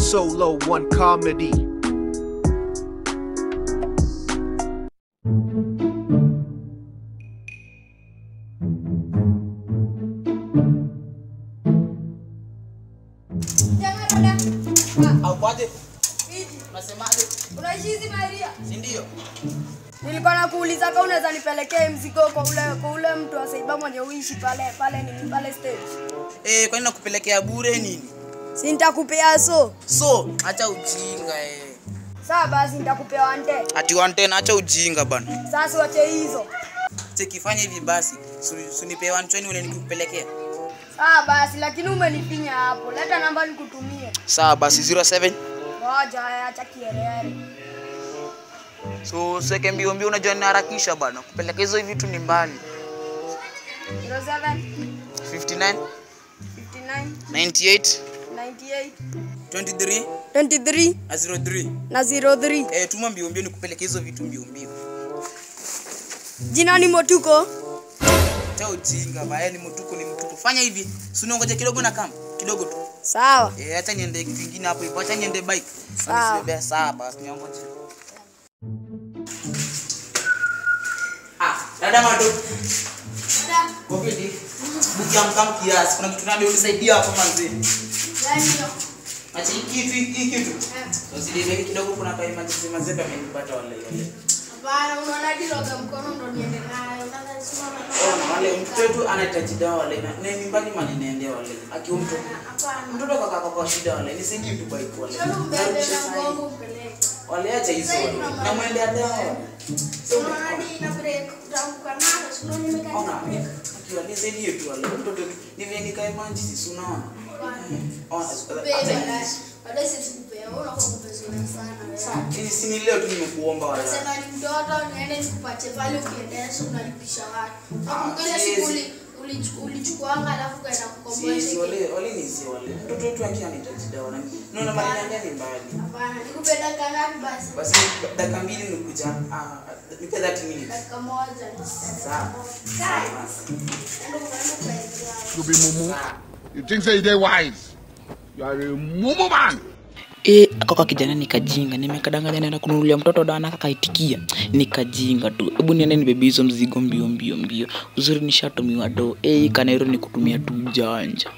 Solo One Comedy. Aupate? Unasemaje? Unaishi hizi Maria? Si ndio? Nilikuwa nakuuliza kama unaweza nipelekee mzigo kwa ule mtu asaiba mwenye uishi pale ni pale stage. Kwa nini nakupelekea bure nini? Si nitakupea so. Acha ujinga Sawa basi nitakupea 110. Ati 110 acha ujinga bana. Sasa wache hizo. Chekifanya hivi basi. Unipe 120 ule nikupelekea. Sawa basi lakini umenipinya hapo. Leta namba nikutumie. Sawa basi 07. Ngoja acha kielele. So seke mbio unajua ninaharakisha bana. Kupeleka hizo vitu ni mbali. 07 59 98 23 na 03. Tuma mbio nikupeleka hizo vitu mbio. Jina ni Motuko. Tao ujinga baya ni Motuko ni Motuko. Fanya hivi. Si unangoja kidogo na kama kidogo tu. Sawa. Acha niende kitu kingine hapo hivyo. Acha niende bike. Sawa. Sawa basi niongoje. Dada Mado. Dada. Kopidi. Bukia mkam kiasi. Kuna kitu ndio unisaidia hapo manzi. Gani hiyo? Acha hiki kitu. Usidile kidogo kuna kai mazebe amenipata wale. Bana unaona diloga mkono ndo niende nayo. Nataka nisimame. Wale mtoto anahitaji dawa wale. Na nyumbani mali niende wale. Akiwa mtoto kwa shida wale. Nisaidie tu bike wale. Sio mbele na ngoma upeleke. Wale acha hizo wale. Na muende dawa. Unaona ina break utaanguka nayo. Sio nimekata. Ona, akiwa nisaidie tu wale. Mtoto ni nikae manji si unaona. Baada sisi kupea unakuwa kupezona sana. Sawa. Si leo tu nimekuomba wala. Unasema ni mtoto niende nikupatie pale ukiendesha unalipisha watu. Hakuna siku ulichukuanga alafu kaenda kukomboa ile. Wale ni si wale. Mtoto wetu anahitaji dawa na naona mali ni mbali. Hapana, nikupenda dakika ngapi basi? Basi dakika 2 nikuja. Nipe 30 minutes. Dakika moja. Sawa. You be mumu. You think say they wise? You are a mumu man. Akaka kijana nikajinga, nimekadanganya naenda kununulia mtoto dawa na akaitikia. Nikajinga tu. Hebu niende nibebe hizo mzigo mbio. Uzuri nishatumiwa do. Kanairo nikutumia tu janja.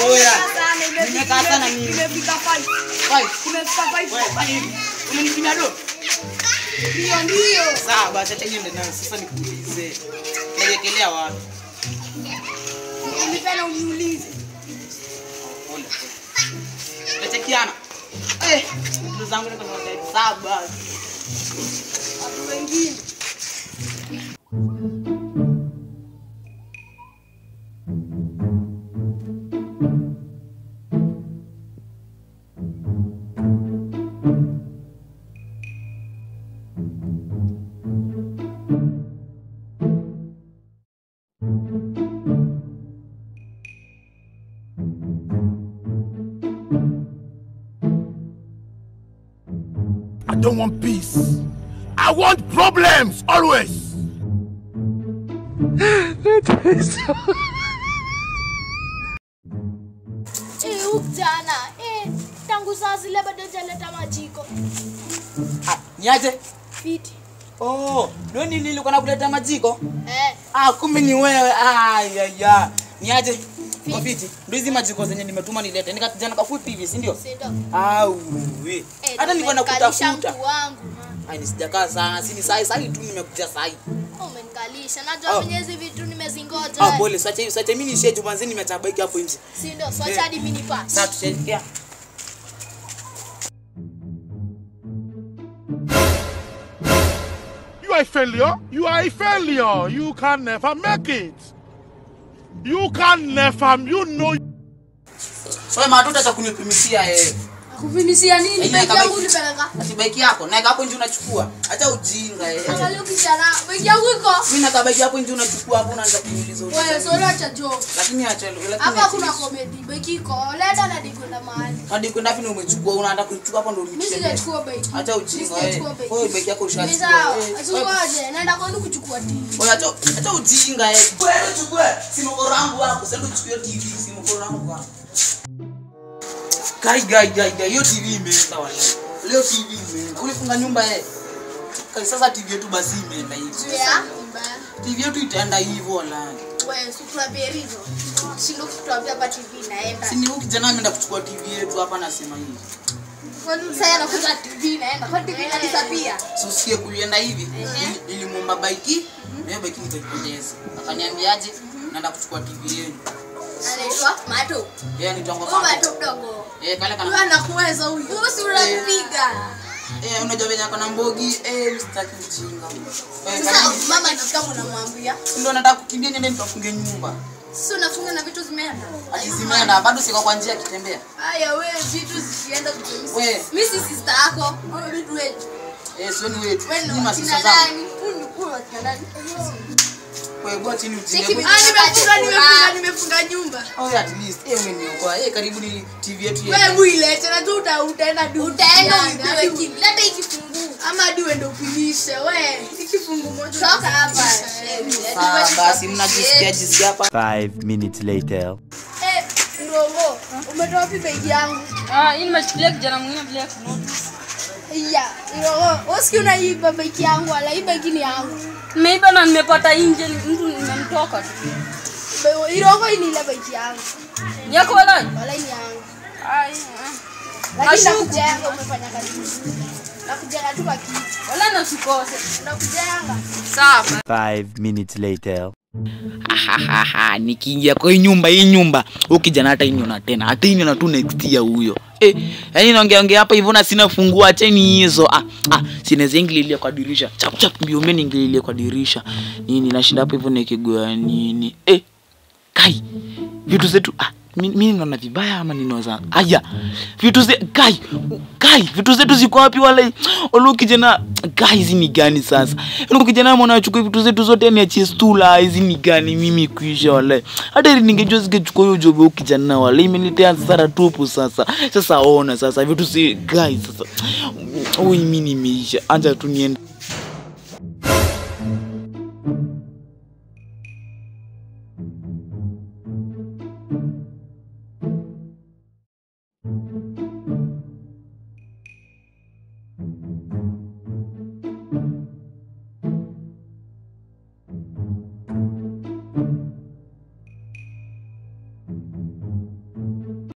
Oya. Nimekaa sana mimi. Nimefika 5. Nimefika 5. Wewe, unanipimia do? Ndio. Sawa, basi acha niende nayo. Sasa nikuulize. Naelekea wapi? Nilipenda uniulize. Pole. Nachekiana. Ndugu zangu niko na sababu. Watu wengine. I don't want peace. I want problems always. Ujana. Tangu saa zile bado jaleta majiko. Niaje? Fiti. Ndio nilikuwa nakuleta majiko? Kumbe ni wewe. Ya. Niaje? Fiti. Ndio hizi majiko zenye nimetuma nilete. Nikajana kafupi hivi, si ndio? Si ndio. We. Hata nilikuwa nakutafuta. Wangu. Sijakaa sana. Si ni saa tu nimekuja saa hii. Umenikalisha. Najua venye hizi vitu nimezingoja. Pole, sacha mimi nishe jumanzi nimetabaiki hapo nje. Si ndio? Swacha hadi mimi nipate. Sasa tushirikia. You are a failure. You are a failure. You can never make it. You can never. You know. So matuta atakunipimishia Kufinisia nini? Bike yangu nipeleka. Ati bike yako na hapo nje unachukua. Acha ujinga Angalia kijana, bike yangu iko. Mimi na bike hapo nje unachukua hapo unaanza kuniuliza. Wewe sio acha joke. Lakini acha lakini hapa kuna comedy. Bike iko. Leta na dikwenda mahali. Hadi kwenda wapi umechukua unaanza kuchukua hapo ndio Mimi sijachukua bike. Acha ujinga wewe bike yako ushachukua. Acha naenda kwenda kuchukua TV. Wewe acha ujinga wewe chukua simu korangu wako sasa uchukue TV simu korangu wako. Kai hiyo TV imeenda wala. Leo TV imeenda. Ulifunga nyumba Kai sasa TV yetu basi imeenda hivi. TV yetu itaenda hivyo wala. Wewe situambie hivyo. Sindo kutuambia hapa TV inaenda. Si ni huyu kijana ameenda kuchukua TV yetu hapa nasema hivi. Kwani sasa anakuta TV inaenda. Kwa TV inadisappear. So sikie kuienda hivi. Nilimwomba bike, na bike nikaipoteza. Akaniambiaje naenda kuchukua TV yenu. Anaitwa Mato. Yeye ni tongo Mato. Mato mdogo. Kale kana. Wewe anakuweza huyu. Wewe si unapiga. Unajua venye ako na mbogi, msitaki ujinga. Sasa mama ndio unamwambia. Ndio nataka kukimbia niende nitafunge nyumba. Sio unafunga na vitu zimeenda. Zimeenda bado siko kwa njia kitembea. Haya wewe vitu zikienda kutumisa. Wewe mimi si sister yako. Wewe vitu wetu. Sio ni wetu. Ni masisa zangu. Kuna nani? Wewe bwana chini ujinga. Nimefunga nyumba. Oh at least umeniokoa. Karibu ni TV yetu wewe muilete na tu utaenda uipe leta ikifungu ama hadi uende upimishe wewe ikifungu moja toka hapa basi mnajisikia hapa 5 minutes later. Rongo umetoa wapi begi yangu? Hii nimechukulia kijana mwingine bila kunotice. Rongo usikie unaiba begi yangu wala hii begi ni yangu. Nimeiba na nimepata nje mtu nimemtoka tu. Rongo hii ni ile begi yangu. Yako wala? Wala ni yangu. Lakini nakujenga umefanya kazi nzuri. Nakujenga tu baki. Wala nasikose. Nakujenga. Sawa. 5 minutes later. Nikiingia kwa hii nyumba huyu kijana hata iniona tena hata iniona tu next year huyo yaani naongea hapa hivyo na sina funguo acheni hizo sinaweza ingililia kwa dirisha chap mbio mimi ingililia kwa dirisha nini nashinda hapo hivyo nikigoa nini Kai vitu zetu mimi naona vibaya ama ninoza vitu zetu Kai vitu zetu ziko wapi wala olo kijana hizi ni gani sasa ndio kijana mwana achukue vitu zetu zote niachie stula hizi ni gani mimi kuisha wala hata ningejua zingechukua hiyo job kijana wala imeniletea hasara tupu sasa ona sasa vitu si sasa mimi nimeisha anja tu niende